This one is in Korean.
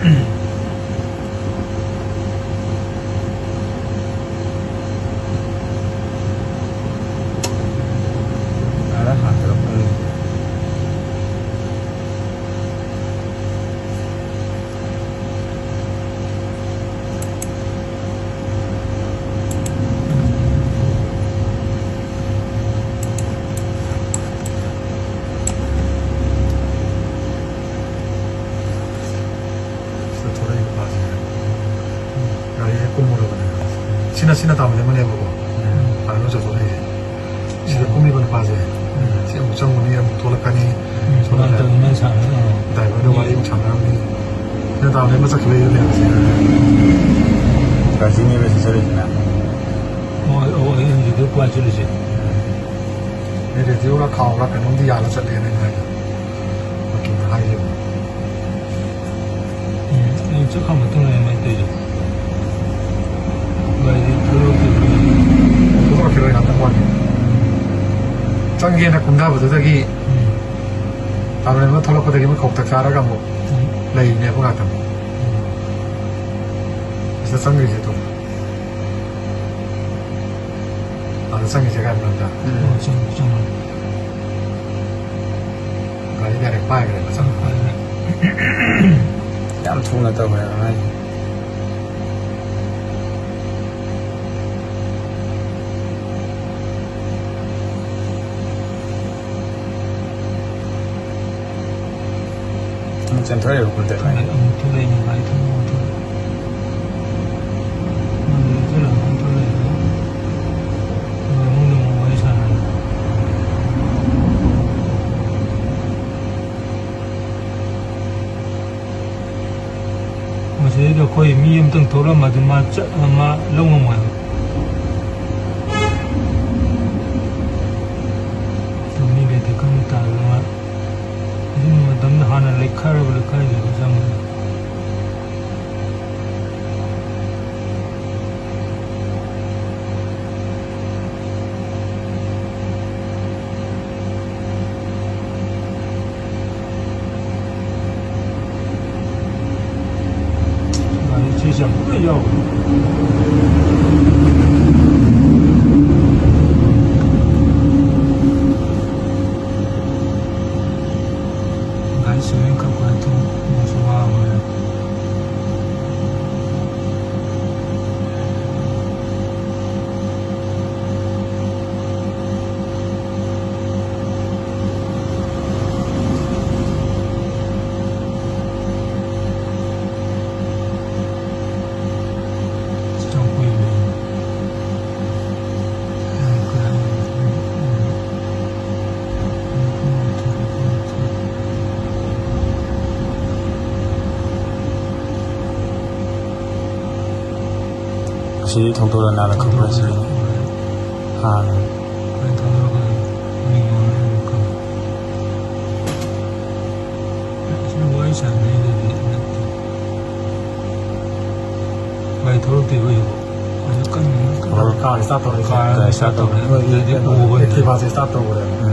แล้วหาแต่ละมือ신나 다음에 한번 해보고 발로 저도 해 집에 꾸미고는 빠져 지금 무정문이 돌아가니 저는 다이버도 말이 장난이 그냥 다음에 먼저 교회 일을 해보세요 가진이 왜 저러시나 이제 그 과실이지 이제 뒤오라 가오라 그런 데 야라 잘 되는 거야 이렇게 하이고 저 가면 등에만 되지 그거 기록이 났던 거 아니야 짱기에나 군가부터 저기 다음에 뭐 털어고 되기면 겁다 가라가 뭐 레이네 뭐 같은 그래서 짱기지 또 나도 짱기 제가 안 난다 가이 대래 빠이 그래 맞아 ям 좋았다고 그래 센터에 올 때. 통레 많이 통로. 저는 안 통레요. 먹는 거 많이 어제도 거의 미염등 돌아마도 아마 너무 많아. 좀 미래 대강 따라. 지금 담도 하나 레카를 레카이고 장. 많이 지셔 그래요. 시 정도로 나는 그것이 한 많이 더럽대요 이거 가을 싸도 그래 싸도 이렇게 봐서 싸도 그래